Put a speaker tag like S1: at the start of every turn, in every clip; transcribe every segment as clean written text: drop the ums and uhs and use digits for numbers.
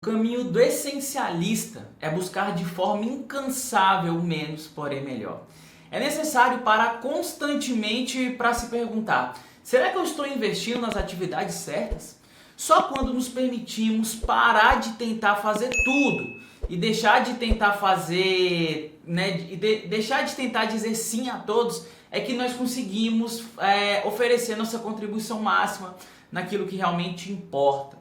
S1: O caminho do essencialista é buscar de forma incansável o menos, porém melhor. É necessário parar constantemente para se perguntar: será que eu estou investindo nas atividades certas? Só quando nos permitimos parar de tentar fazer tudo e deixar de tentar fazer, deixar de tentar dizer sim a todos, é que nós conseguimos oferecer nossa contribuição máxima naquilo que realmente importa.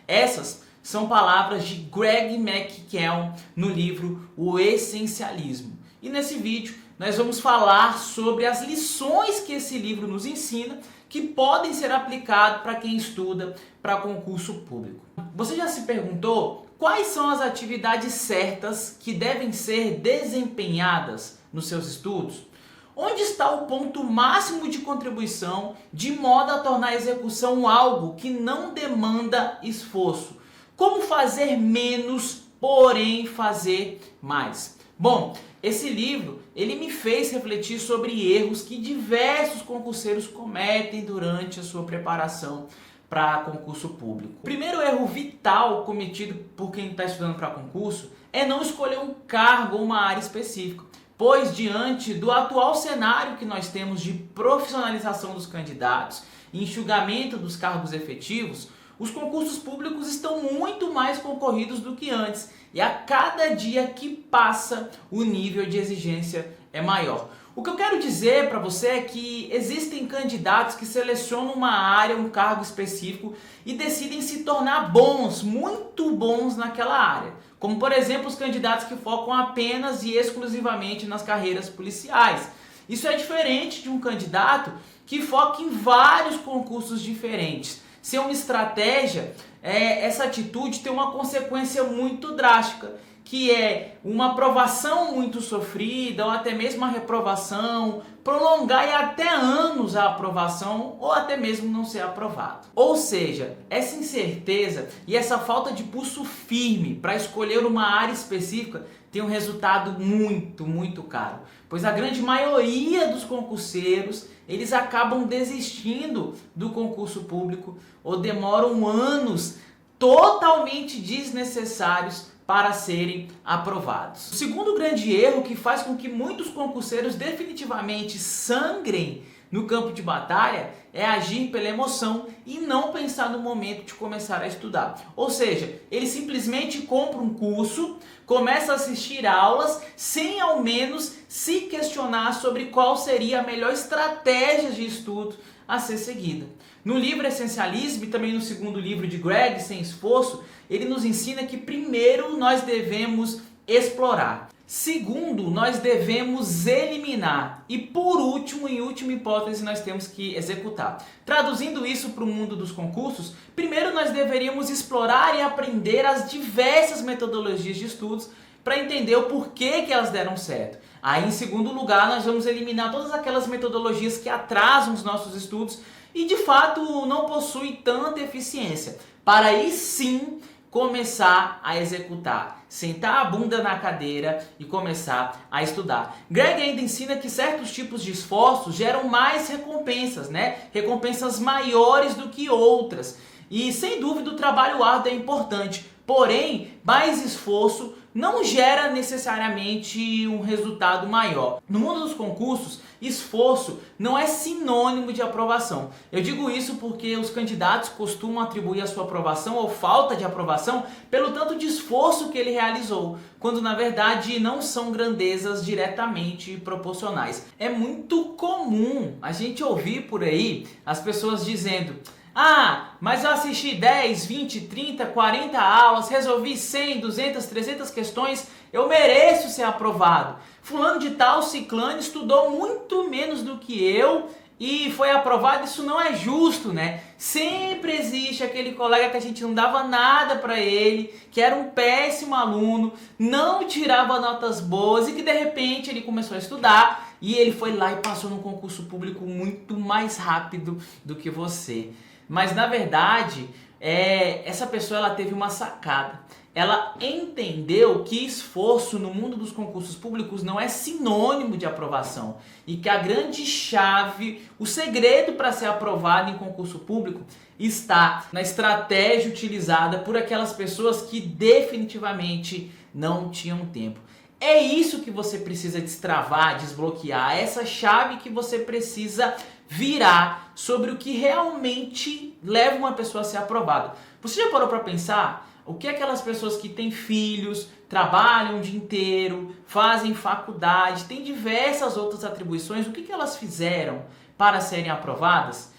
S1: Essas são palavras de Greg McKeown no livro O Essencialismo. E nesse vídeo nós vamos falar sobre as lições que esse livro nos ensina que podem ser aplicadas para quem estuda para concurso público. Você já se perguntou quais são as atividades certas que devem ser desempenhadas nos seus estudos? Onde está o ponto máximo de contribuição de modo a tornar a execução algo que não demanda esforço? Como fazer menos, porém fazer mais? Bom, esse livro ele me fez refletir sobre erros que diversos concurseiros cometem durante a sua preparação para concurso público. O primeiro erro vital cometido por quem está estudando para concurso é não escolher um cargo ou uma área específica, pois diante do atual cenário que nós temos de profissionalização dos candidatos e enxugamento dos cargos efetivos, os concursos públicos estão muito mais concorridos do que antes e a cada dia que passa o nível de exigência é maior. O que eu quero dizer para você é que existem candidatos que selecionam uma área, um cargo específico e decidem se tornar bons, muito bons naquela área. Como por exemplo os candidatos que focam apenas e exclusivamente nas carreiras policiais. Isso é diferente de um candidato que foca em vários concursos diferentes. Ser uma estratégia, essa atitude tem uma consequência muito drástica, que é uma aprovação muito sofrida ou até mesmo uma reprovação, prolongar e até anos a aprovação ou até mesmo não ser aprovado. Ou seja, essa incerteza e essa falta de pulso firme para escolher uma área específica tem um resultado muito caro, pois a grande maioria dos concurseiros eles acabam desistindo do concurso público ou demoram anos totalmente desnecessários para serem aprovados. O segundo grande erro que faz com que muitos concurseiros definitivamente sangrem no campo de batalha é agir pela emoção e não pensar no momento de começar a estudar. Ou seja, ele simplesmente compra um curso, começa a assistir aulas sem ao menos se questionar sobre qual seria a melhor estratégia de estudo a ser seguida. No livro Essencialismo e também no segundo livro de Greg, Sem Esforço, ele nos ensina que primeiro nós devemos explorar. Segundo, nós devemos eliminar. E por último, em última hipótese, nós temos que executar. Traduzindo isso para o mundo dos concursos, primeiro nós deveríamos explorar e aprender as diversas metodologias de estudos para entender o porquê que elas deram certo. Aí, em segundo lugar, nós vamos eliminar todas aquelas metodologias que atrasam os nossos estudos e, de fato, não possuem tanta eficiência. Para aí sim começar a executar, sentar a bunda na cadeira e começar a estudar. Greg ainda ensina que certos tipos de esforços geram mais recompensas, Recompensas maiores do que outras. E sem dúvida o trabalho árduo é importante, porém, mais esforço não gera necessariamente um resultado maior. No mundo dos concursos, esforço não é sinônimo de aprovação. Eu digo isso porque os candidatos costumam atribuir a sua aprovação ou falta de aprovação pelo tanto de esforço que ele realizou, quando na verdade não são grandezas diretamente proporcionais. É muito comum a gente ouvir por aí as pessoas dizendo: ah, mas eu assisti 10, 20, 30, 40 aulas, resolvi 100, 200, 300 questões, eu mereço ser aprovado. Fulano de tal, ciclano, estudou muito menos do que eu e foi aprovado, isso não é justo, Sempre existe aquele colega que a gente não dava nada para ele, que era um péssimo aluno, não tirava notas boas e que de repente ele começou a estudar e ele foi lá e passou num concurso público muito mais rápido do que você. Mas na verdade, essa pessoa ela teve uma sacada. Ela entendeu que esforço no mundo dos concursos públicos não é sinônimo de aprovação e que a grande chave, o segredo para ser aprovado em concurso público está na estratégia utilizada por aquelas pessoas que definitivamente não tinham tempo. É isso que você precisa destravar, desbloquear, essa chave que você precisa virar sobre o que realmente leva uma pessoa a ser aprovada. Você já parou para pensar o que aquelas pessoas que têm filhos, trabalham o dia inteiro, fazem faculdade, têm diversas outras atribuições, o que elas fizeram para serem aprovadas?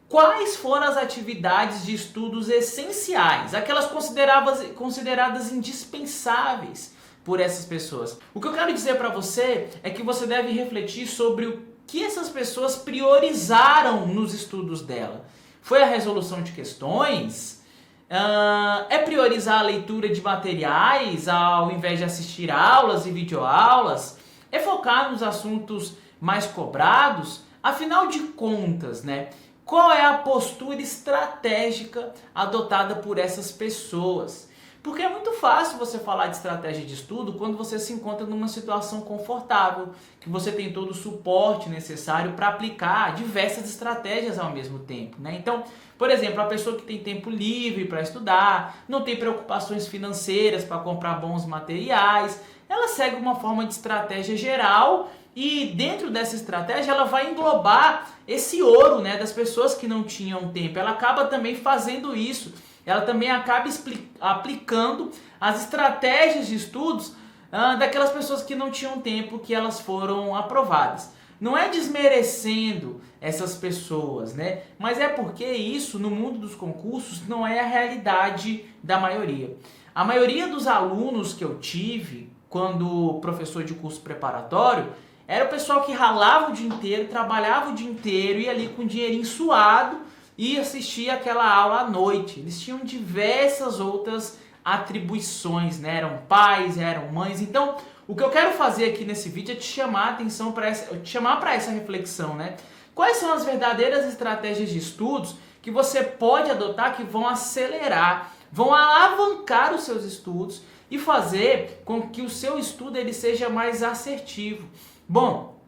S1: Quais foram as atividades de estudos essenciais, aquelas consideradas indispensáveis por essas pessoas? O que eu quero dizer para você é que você deve refletir sobre o que essas pessoas priorizaram nos estudos dela. Foi a resolução de questões? É priorizar a leitura de materiais ao invés de assistir aulas e videoaulas? É focar nos assuntos mais cobrados? Afinal de contas, qual é a postura estratégica adotada por essas pessoas? Porque é muito fácil você falar de estratégia de estudo quando você se encontra numa situação confortável, que você tem todo o suporte necessário para aplicar diversas estratégias ao mesmo tempo, Então, por exemplo, a pessoa que tem tempo livre para estudar, não tem preocupações financeiras para comprar bons materiais, ela segue uma forma de estratégia geral e dentro dessa estratégia ela vai englobar esse ouro, das pessoas que não tinham tempo. Ela acaba também fazendo isso. Ela também acaba aplicando as estratégias de estudos daquelas pessoas que não tinham tempo, que elas foram aprovadas. Não é desmerecendo essas pessoas, mas é porque isso no mundo dos concursos não é a realidade da maioria. A maioria dos alunos que eu tive quando professor de curso preparatório era o pessoal que ralava o dia inteiro, trabalhava o dia inteiro, ia ali com dinheirinho suado e assistia aquela aula à noite. Eles tinham diversas outras atribuições, Eram pais, eram mães. Então, o que eu quero fazer aqui nesse vídeo é te chamar a atenção para essa reflexão, Quais são as verdadeiras estratégias de estudos que você pode adotar que vão acelerar, vão alavancar os seus estudos e fazer com que o seu estudo ele seja mais assertivo? Bom,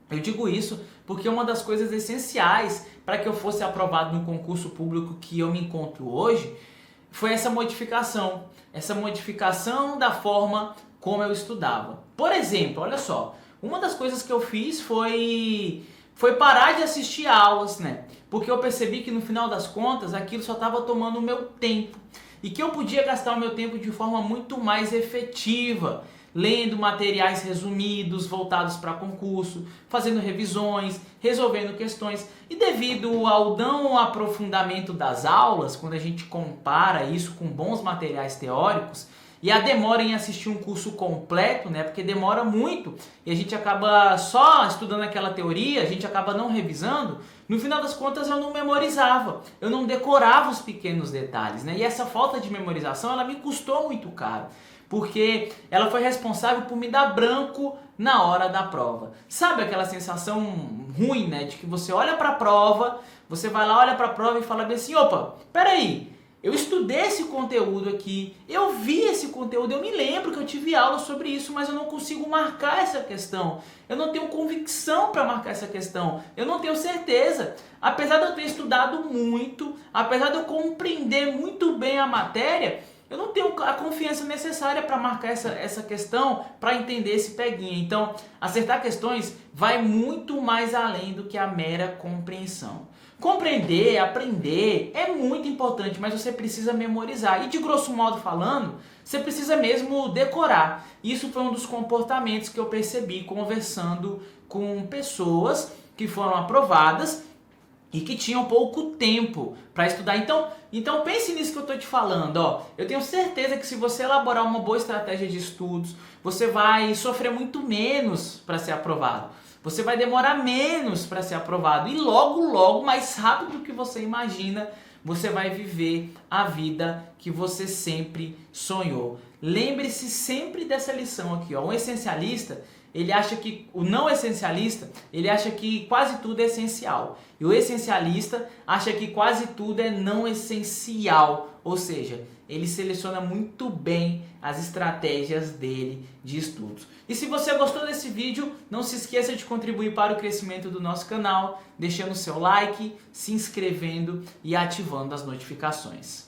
S1: eu digo isso porque uma das coisas essenciais para que eu fosse aprovado no concurso público que eu me encontro hoje foi essa modificação da forma como eu estudava. Por exemplo, olha só, uma das coisas que eu fiz foi parar de assistir aulas, Porque eu percebi que no final das contas aquilo só estava tomando o meu tempo e que eu podia gastar o meu tempo de forma muito mais efetiva, lendo materiais resumidos, voltados para concurso, fazendo revisões, resolvendo questões. E devido ao não aprofundamento das aulas, quando a gente compara isso com bons materiais teóricos, e a demora em assistir um curso completo, porque demora muito, e a gente acaba só estudando aquela teoria, a gente acaba não revisando, no final das contas eu não memorizava, eu não decorava os pequenos detalhes, E essa falta de memorização, ela me custou muito caro, porque ela foi responsável por me dar branco na hora da prova. Sabe aquela sensação ruim, de que você olha para a prova, você vai lá, olha para a prova e fala bem assim, opa, peraí, eu estudei esse conteúdo aqui, eu vi esse conteúdo, eu me lembro que eu tive aula sobre isso, mas eu não consigo marcar essa questão. Eu não tenho convicção para marcar essa questão, eu não tenho certeza. Apesar de eu ter estudado muito, apesar de eu compreender muito bem a matéria, eu não tenho a confiança necessária para marcar essa questão, para entender esse peguinha. Então, acertar questões vai muito mais além do que a mera compreensão. Compreender, aprender é muito importante, mas você precisa memorizar. E de grosso modo falando, você precisa mesmo decorar. Isso foi um dos comportamentos que eu percebi conversando com pessoas que foram aprovadas e que tinham pouco tempo para estudar. Então pense nisso que eu estou te falando. Eu tenho certeza que se você elaborar uma boa estratégia de estudos, você vai sofrer muito menos para ser aprovado. Você vai demorar menos para ser aprovado e logo, mais rápido do que você imagina, você vai viver a vida que você sempre sonhou. Lembre-se sempre dessa lição aqui. O essencialista, ele acha que o não essencialista, ele acha que quase tudo é essencial. E o essencialista acha que quase tudo é não essencial. Ou seja, ele seleciona muito bem as estratégias dele de estudos. E se você gostou desse vídeo, não se esqueça de contribuir para o crescimento do nosso canal, deixando seu like, se inscrevendo e ativando as notificações.